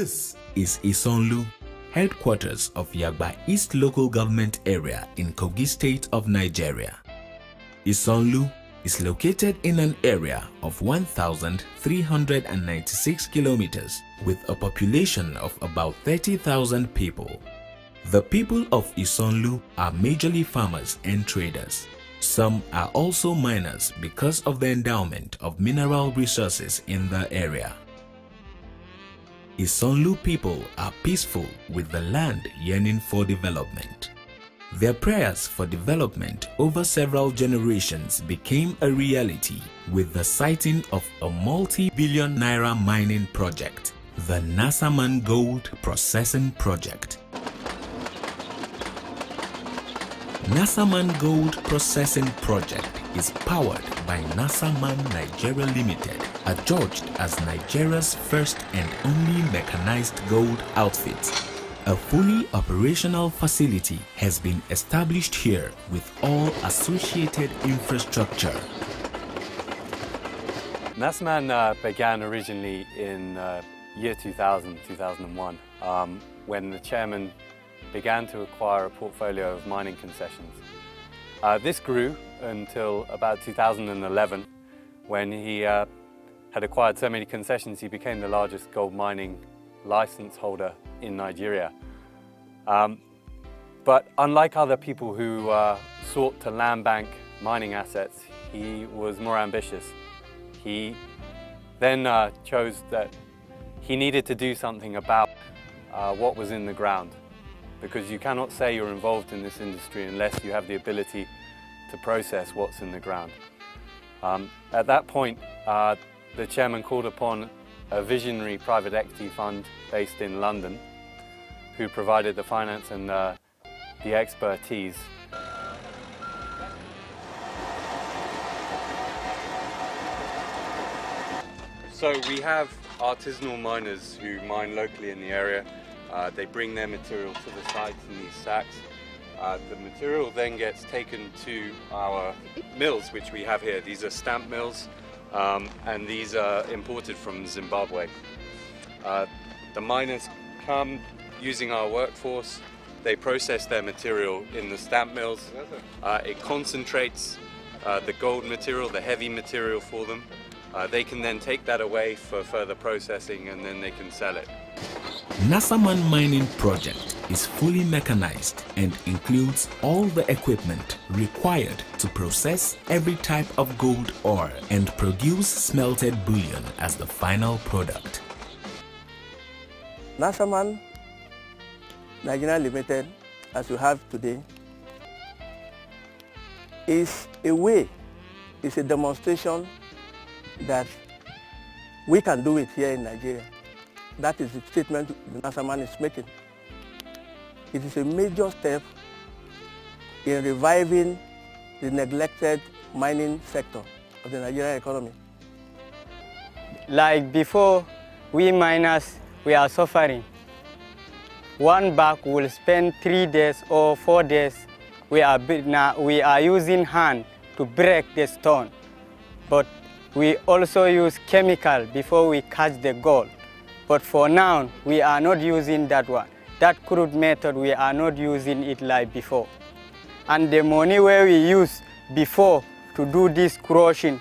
This is Islanu, headquarters of Yagba East Local Government Area in Kogi State of Nigeria. Islanu is located in an area of 1,396 kilometers with a population of about 30,000 people. The people of Islanu are majorly farmers and traders. Some are also miners because of the endowment of mineral resources in the area. Islanu people are peaceful with the land yearning for development. Their prayers for development over several generations became a reality with the sighting of a multi-billion naira mining project, the Nasaman Gold Processing Project. Nasaman Gold Processing Project is powered by Nasaman Nigeria Limited, adjudged as Nigeria's first and only mechanized gold outfit. A fully operational facility has been established here with all associated infrastructure. Nasaman began originally in year 2000-2001 when the chairman began to acquire a portfolio of mining concessions. This grew until about 2011 when he had acquired so many concessions he became the largest gold mining license holder in Nigeria. But unlike other people who sought to land bank mining assets, he was more ambitious. He then chose that he needed to do something about what was in the ground, because you cannot say you're involved in this industry unless you have the ability to process what's in the ground. At that point, the chairman called upon a visionary private equity fund based in London who provided the finance and the expertise. So we have artisanal miners who mine locally in the area. They bring their material to the site in these sacks. The material then gets taken to our mills, which we have here. These are stamp mills, and these are imported from Zimbabwe. The miners come using our workforce. They process their material in the stamp mills. It concentrates the gold material, the heavy material for them. They can then take that away for further processing and then they can sell it. Nasaman Mining Project is fully mechanized and includes all the equipment required to process every type of gold ore and produce smelted bullion as the final product. Nasaman Nigeria Limited, as you have today, is a way, is a demonstration that we can do it here in Nigeria. That is the statement Nasaman is making. It is a major step in reviving the neglected mining sector of the Nigerian economy. Like before, we miners, we are suffering. One bag will spend 3 days or 4 days. We are using hand to break the stone. But we also use chemical before we catch the gold. But for now, we are not using that one. That crude method, we are not using it like before. And the money where we use before to do this crushing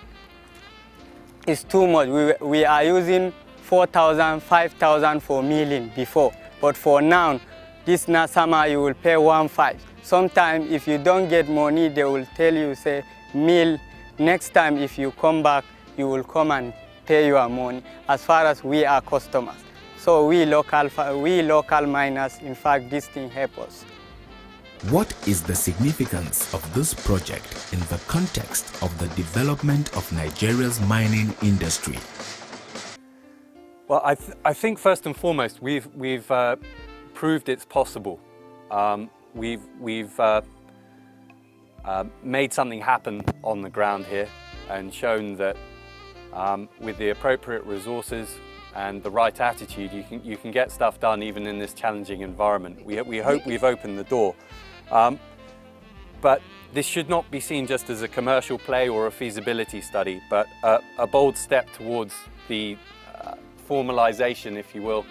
is too much. We are using 4,000, 5,000 for milling before. But for now, this Nasama, you will pay 1.5. Sometimes if you don't get money, they will tell you, say, mill, next time if you come back, you will come and pay your money, as far as we are customers. So we local miners, in fact, this thing helps us. What is the significance of this project in the context of the development of Nigeria's mining industry? Well, I think first and foremost, we've proved it's possible. We've made something happen on the ground here and shown that with the appropriate resources and the right attitude, you can get stuff done even in this challenging environment. We hope we've opened the door. But this should not be seen just as a commercial play or a feasibility study, but a bold step towards the formalization, if you will,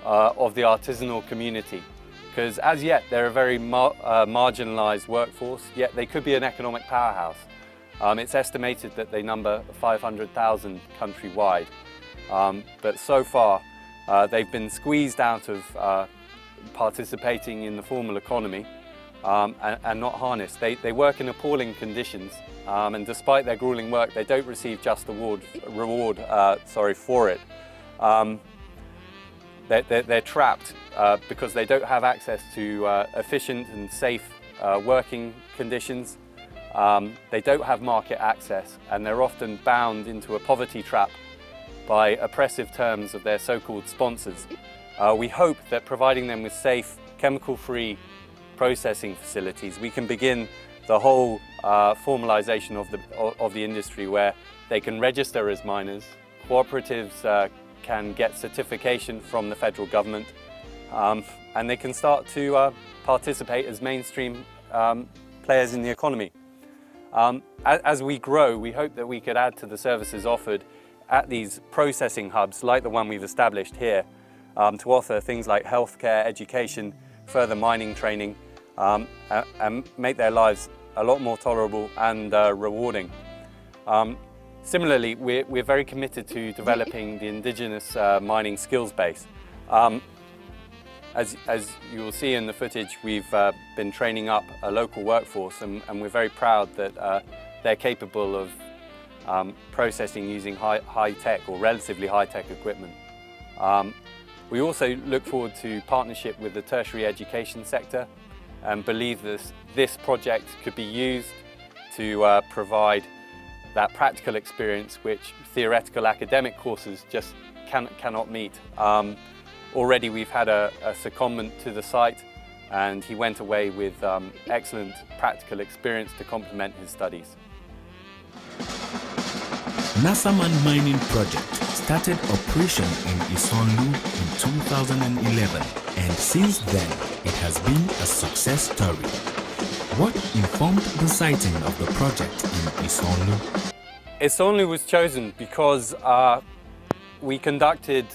of the artisanal community, because as yet they're a very marginalised workforce, yet they could be an economic powerhouse. It's estimated that they number 500,000 countrywide, but so far they've been squeezed out of participating in the formal economy and not harnessed. They work in appalling conditions, and despite their grueling work, they don't receive just reward for it. They're trapped because they don't have access to efficient and safe working conditions. They don't have market access, and they're often bound into a poverty trap by oppressive terms of their so-called sponsors. We hope that providing them with safe, chemical-free processing facilities, we can begin the whole formalisation of the industry, where they can register as miners, cooperatives can get certification from the federal government, and they can start to participate as mainstream players in the economy. As we grow, we hope that we could add to the services offered at these processing hubs like the one we've established here, to offer things like healthcare, education, further mining training, and make their lives a lot more tolerable and rewarding. Similarly, we're very committed to developing the indigenous mining skills base. As you will see in the footage, we've been training up a local workforce, and we're very proud that they're capable of processing using high-tech or relatively high-tech equipment. We also look forward to partnership with the tertiary education sector and believe this project could be used to provide that practical experience which theoretical academic courses just cannot meet. Already we've had a secondment to the site, and he went away with excellent practical experience to complement his studies. Nasaman mining project started operation in Islanu in 2011, and since then it has been a success story. What informed the siting of the project in Islanu? Islanu was chosen because we conducted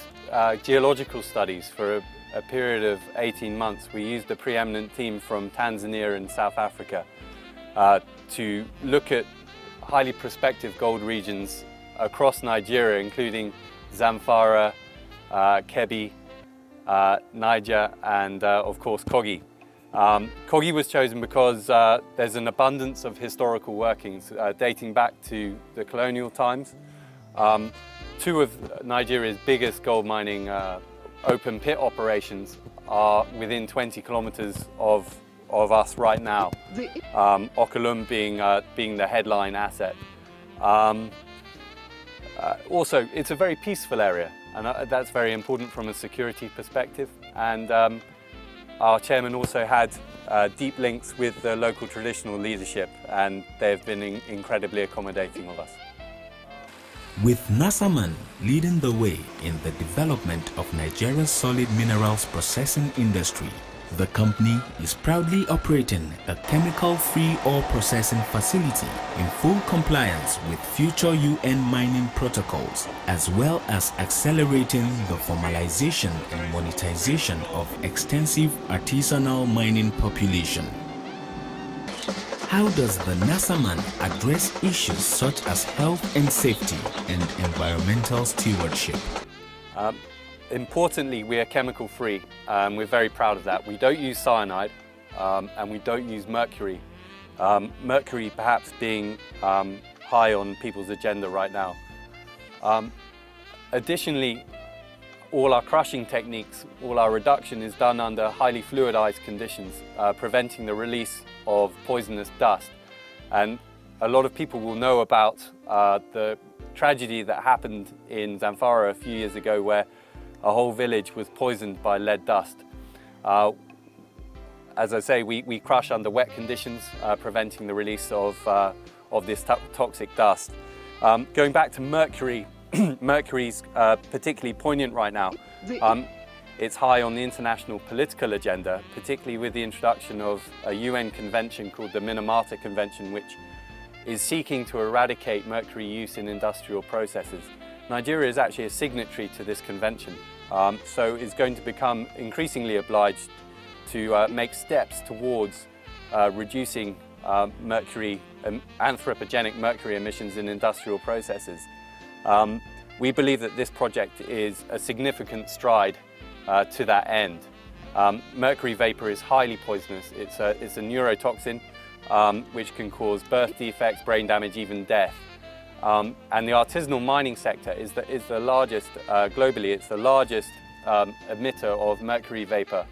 geological studies for a period of 18 months. We used a preeminent team from Tanzania and South Africa to look at highly prospective gold regions across Nigeria, including Zamfara, Kebbi, Niger, and of course Kogi. Kogi was chosen because there's an abundance of historical workings dating back to the colonial times. Two of Nigeria's biggest gold mining open pit operations are within 20 kilometers of us right now, Okulum being the headline asset. Also, it's a very peaceful area, and that's very important from a security perspective. And our chairman also had deep links with the local traditional leadership, and they've been incredibly accommodating of us. With Nasaman leading the way in the development of Nigeria's solid minerals processing industry, the company is proudly operating a chemical-free ore processing facility in full compliance with future UN mining protocols, as well as accelerating the formalization and monetization of extensive artisanal mining population. How does the Nasaman address issues such as health and safety and environmental stewardship? Importantly, we are chemical free. We're very proud of that. We don't use cyanide and we don't use mercury. Mercury perhaps being high on people's agenda right now. Additionally, all our crushing techniques, all our reduction is done under highly fluidized conditions, preventing the release of poisonous dust. And a lot of people will know about the tragedy that happened in Zamfara a few years ago, where a whole village was poisoned by lead dust. As I say, we crush under wet conditions, preventing the release of this toxic dust. Going back to mercury, mercury's particularly poignant right now. It's high on the international political agenda, particularly with the introduction of a UN convention called the Minamata Convention, which is seeking to eradicate mercury use in industrial processes. Nigeria is actually a signatory to this convention. so is going to become increasingly obliged to make steps towards reducing anthropogenic mercury emissions in industrial processes. We believe that this project is a significant stride to that end. Mercury vapor is highly poisonous. It's a neurotoxin which can cause birth defects, brain damage, even death. And the artisanal mining sector is the largest, globally, it's the largest emitter of mercury vapor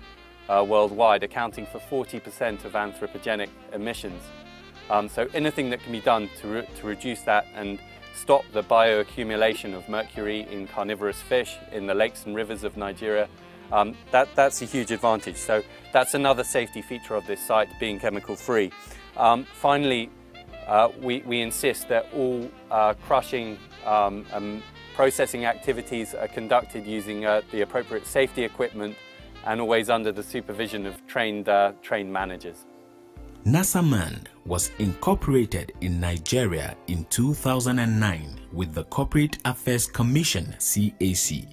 worldwide, accounting for 40% of anthropogenic emissions. So anything that can be done to reduce that and stop the bioaccumulation of mercury in carnivorous fish, in the lakes and rivers of Nigeria, that's a huge advantage. So that's another safety feature of this site, being chemical free. Finally, we insist that all crushing and processing activities are conducted using the appropriate safety equipment and always under the supervision of trained managers. Nasaman was incorporated in Nigeria in 2009 with the Corporate Affairs Commission (CAC).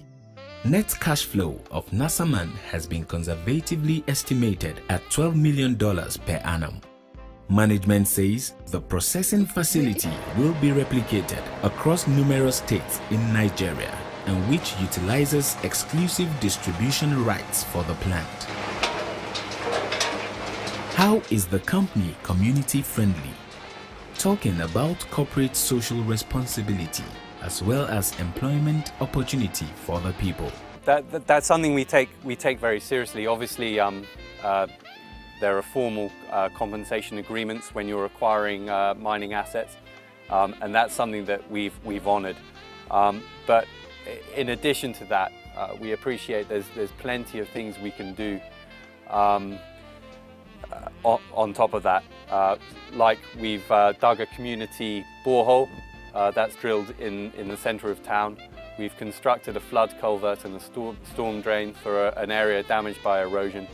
Net cash flow of Nasaman has been conservatively estimated at $12 million per annum. Management says the processing facility will be replicated across numerous states in Nigeria, and which utilizes exclusive distribution rights for the plant. How is the company community friendly? Talking about corporate social responsibility as well as employment opportunity for the people. That's something we take very seriously. Obviously, there are formal compensation agreements when you're acquiring mining assets, and that's something that we've honoured. But in addition to that, we appreciate there's plenty of things we can do on top of that. Like we've dug a community borehole that's drilled in the centre of town. We've constructed a flood culvert and a storm drain for an area damaged by erosion.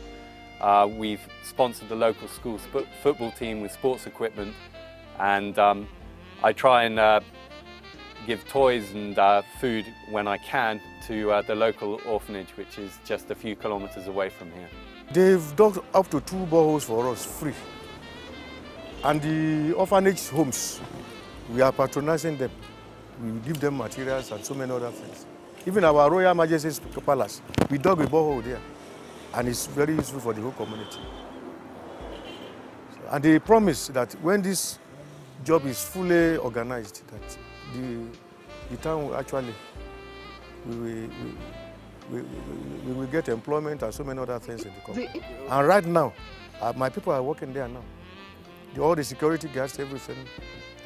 We've sponsored the local school football team with sports equipment, and I try and give toys and food when I can to the local orphanage, which is just a few kilometres away from here. They've dug up to 2 boreholes for us free. And the orphanage homes, we are patronizing them. We give them materials and so many other things. Even our Royal Majesty's Palace, we dug a borehole there. And it's very useful for the whole community. And they promise that when this job is fully organized, that the town will actually, we will get employment and so many other things in the company. And right now, my people are working there now. All the security guards, everything,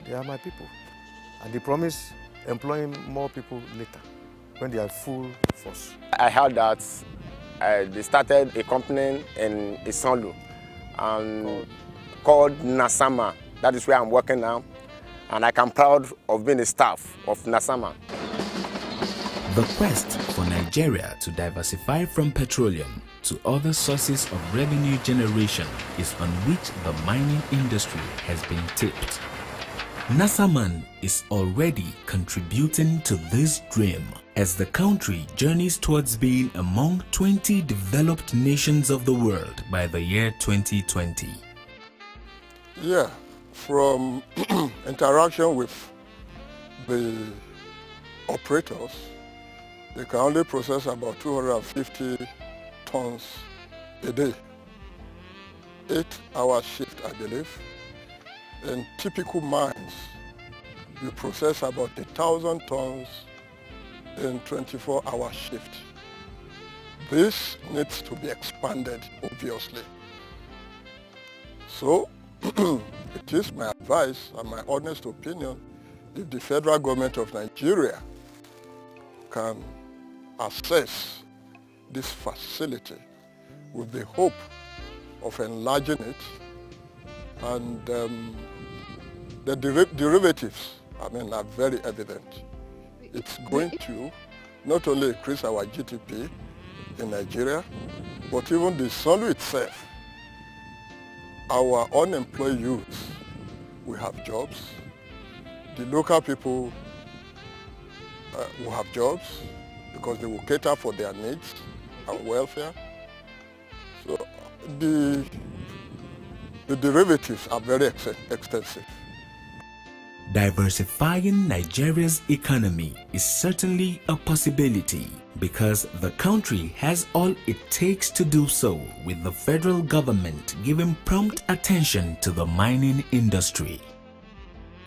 they are my people. And they promise employing more people later, when they are full force. I heard that they started a company in Islanu called Nasaman. That is where I'm working now. And I am proud of being a staff of Nasaman. The quest for Nigeria to diversify from petroleum to other sources of revenue generation is on which the mining industry has been tipped. Nasaman is already contributing to this dream as the country journeys towards being among 20 developed nations of the world by the year 2020. Yeah, from interaction with the operators, they can only process about 250 tons a day. 8-hour shift, I believe. In typical mines, you process about 1,000 tons in 24-hour shift. This needs to be expanded, obviously. So, it is my advice and my honest opinion, if the federal government of Nigeria can assess this facility with the hope of enlarging it, and the derivatives, are very evident. It's going to not only increase our GDP in Nigeria, but even the Islanu itself. Our unemployed youths will have jobs. The local people will have jobs. because they will cater for their needs and welfare. So the derivatives are very extensive. Diversifying Nigeria's economy is certainly a possibility because the country has all it takes to do so, with the federal government giving prompt attention to the mining industry.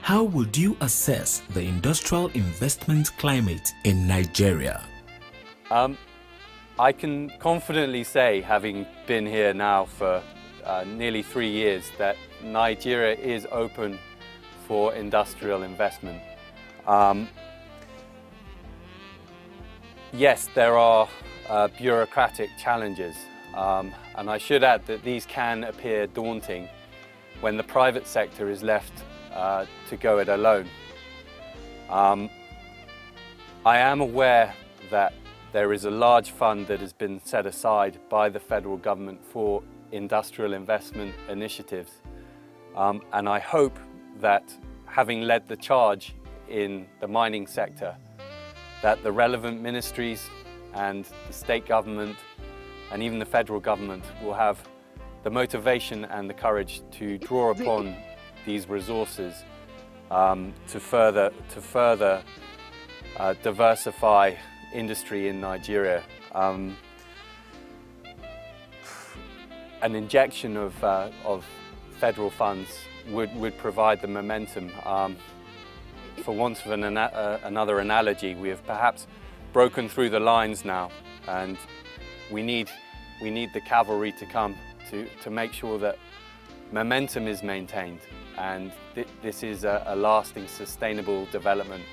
How would you assess the industrial investment climate in Nigeria? I can confidently say, having been here now for nearly 3 years, that Nigeria is open for industrial investment. Yes, there are bureaucratic challenges, and I should add that these can appear daunting when the private sector is left to go it alone. I am aware that there is a large fund that has been set aside by the federal government for industrial investment initiatives, and I hope that, having led the charge in the mining sector, that the relevant ministries and the state government and even the federal government will have the motivation and the courage to draw upon these resources to further diversify industry in Nigeria. An injection of federal funds would provide the momentum. For want of another analogy, we have perhaps broken through the lines now, and we need the cavalry to come to make sure that momentum is maintained, and this is a lasting, sustainable development.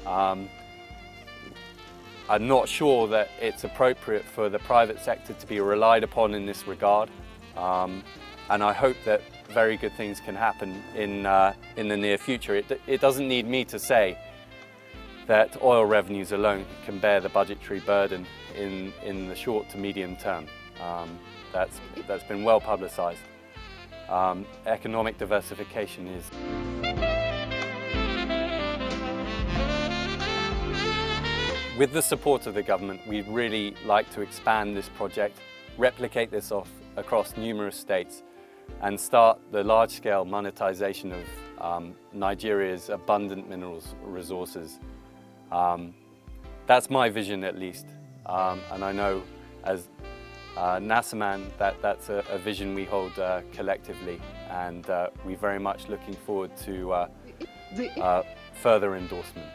I'm not sure that it's appropriate for the private sector to be relied upon in this regard, and I hope that very good things can happen in the near future. It doesn't need me to say that oil revenues alone can bear the budgetary burden in the short to medium term. That's been well publicised. Economic diversification is. With the support of the government, we'd really like to expand this project, replicate this across numerous states, and start the large-scale monetization of Nigeria's abundant minerals resources. That's my vision, at least, and I know as Nasaman that's a vision we hold collectively, and we're very much looking forward to further endorsement.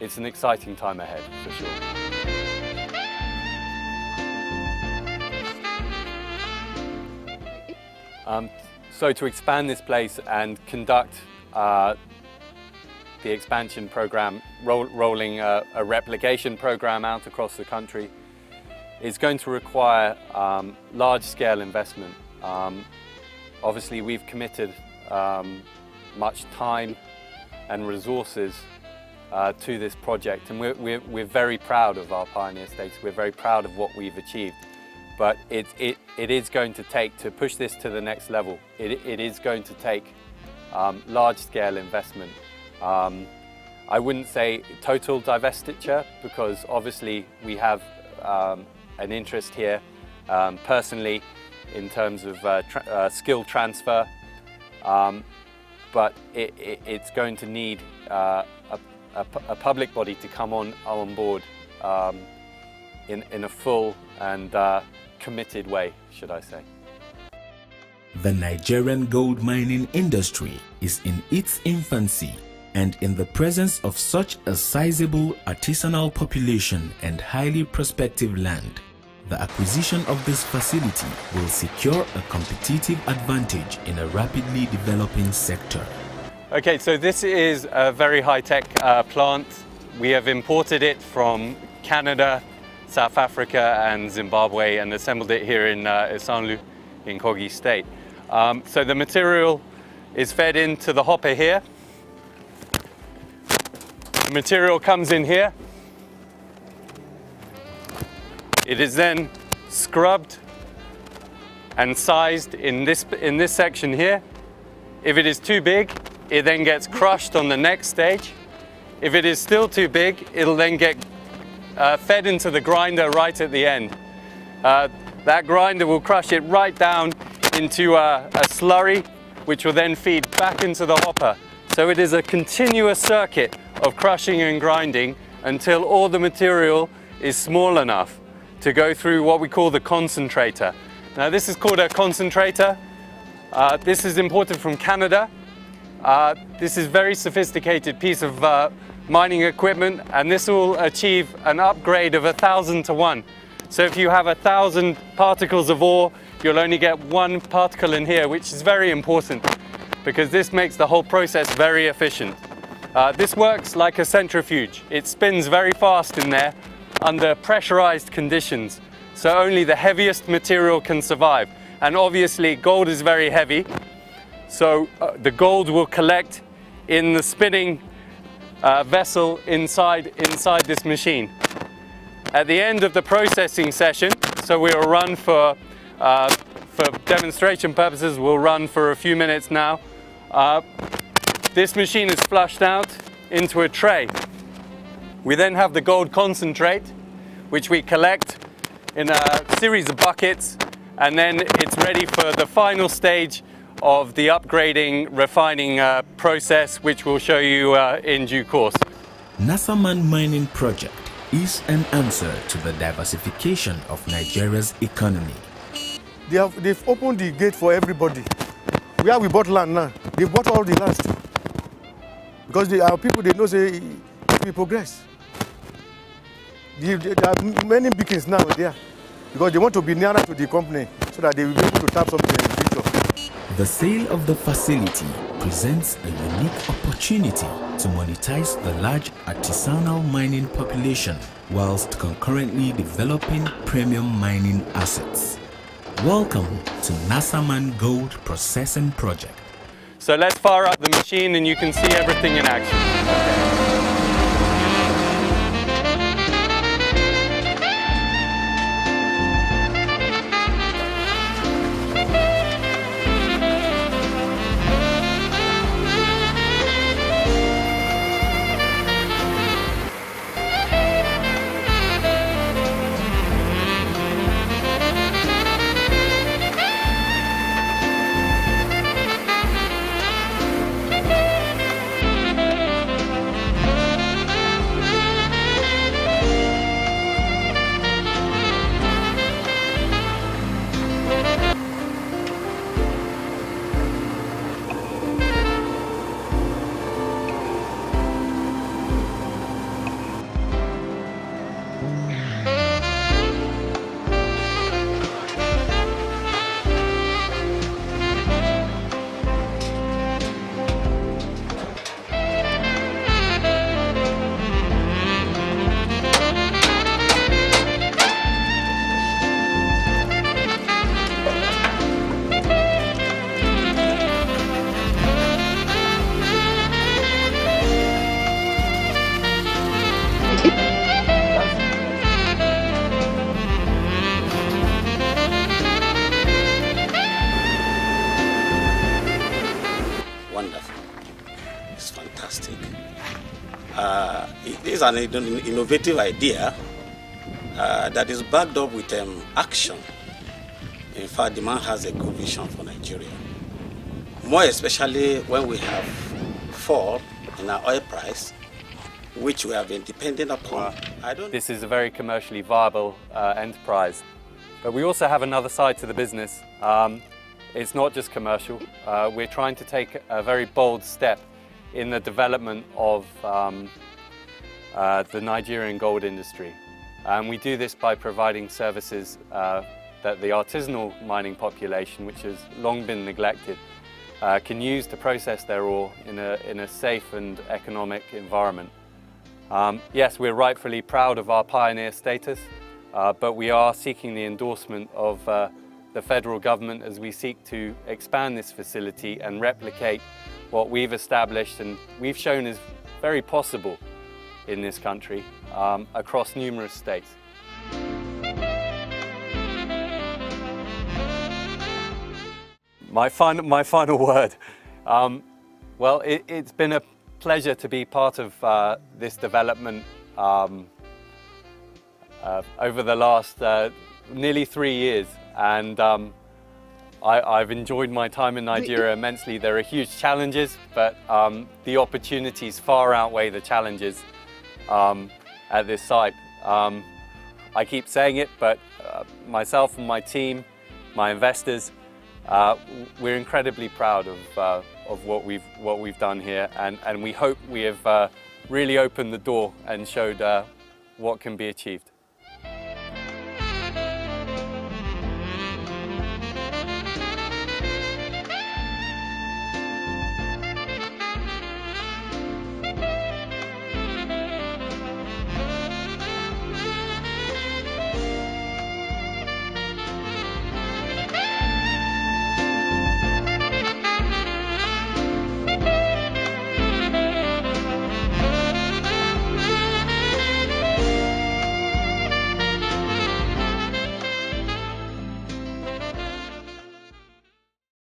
It's an exciting time ahead, for sure. So to expand this place and conduct the expansion program, rolling a replication program out across the country, is going to require large-scale investment. Obviously, we've committed much time and resources to this project, and we're very proud of our pioneer states. We're very proud of what we've achieved. But it is going to take, to push this to the next level, it is going to take large-scale investment. I wouldn't say total divestiture, because obviously we have an interest here personally in terms of skill transfer, but it's going to need a public body to come on board in a full and committed way, should I say. The Nigerian gold mining industry is in its infancy, and in the presence of such a sizable artisanal population and highly prospective land, the acquisition of this facility will secure a competitive advantage in a rapidly developing sector. Okay, so this is a very high-tech plant. We have imported it from Canada, South Africa and Zimbabwe, and assembled it here in Islanu in Kogi State. So the material is fed into the hopper here. The material comes in here. It is then scrubbed and sized in this section here. If it is too big, it then gets crushed on the next stage. If it is still too big, it'll then get fed into the grinder right at the end. That grinder will crush it right down into a slurry, which will then feed back into the hopper. So it is a continuous circuit of crushing and grinding until all the material is small enough to go through what we call the concentrator. Now this is called a concentrator. This is imported from Canada. This is a very sophisticated piece of mining equipment, and this will achieve an upgrade of 1,000 to 1. So if you have 1,000 particles of ore, you'll only get 1 particle in here, which is very important because this makes the whole process very efficient. This works like a centrifuge. It spins very fast in there under pressurized conditions. So only the heaviest material can survive. And obviously gold is very heavy. So the gold will collect in the spinning vessel inside this machine. At the end of the processing session, so we'll run for demonstration purposes, we'll run for a few minutes now. This machine is flushed out into a tray. We then have the gold concentrate, which we collect in a series of buckets, and then it's ready for the final stage of the upgrading, refining process, which we'll show you in due course. Nasaman Mining Project is an answer to the diversification of Nigeria's economy. They've opened the gate for everybody. Where we bought land now, they bought all the lands too. Because our people, they know say we progress. There are many beacons now there because they want to be nearer to the company so that they will be able to tap something in the future. The sale of the facility presents a unique opportunity to monetize the large artisanal mining population whilst concurrently developing premium mining assets. Welcome to Nasaman Gold Processing Project. So let's fire up the machine and you can see everything in action. It is an innovative idea that is backed up with action. In fact, the man has a good vision for Nigeria. More especially when we have fall in our oil price, which we have been dependent upon. This is a very commercially viable enterprise. But we also have another side to the business. It's not just commercial. We're trying to take a very bold step in the development of the Nigerian gold industry. And we do this by providing services that the artisanal mining population, which has long been neglected, can use to process their ore in a safe and economic environment. Yes, we're rightfully proud of our pioneer status, but we are seeking the endorsement of the federal government as we seek to expand this facility and replicate what we've established and we've shown is very possible in this country across numerous states. My final word. Well, it's been a pleasure to be part of this development over the last nearly 3 years, and I've enjoyed my time in Nigeria immensely. There are huge challenges, but the opportunities far outweigh the challenges at this site. I keep saying it, but myself and my team, my investors, we're incredibly proud of what we've done here, and we hope we have really opened the door and showed what can be achieved.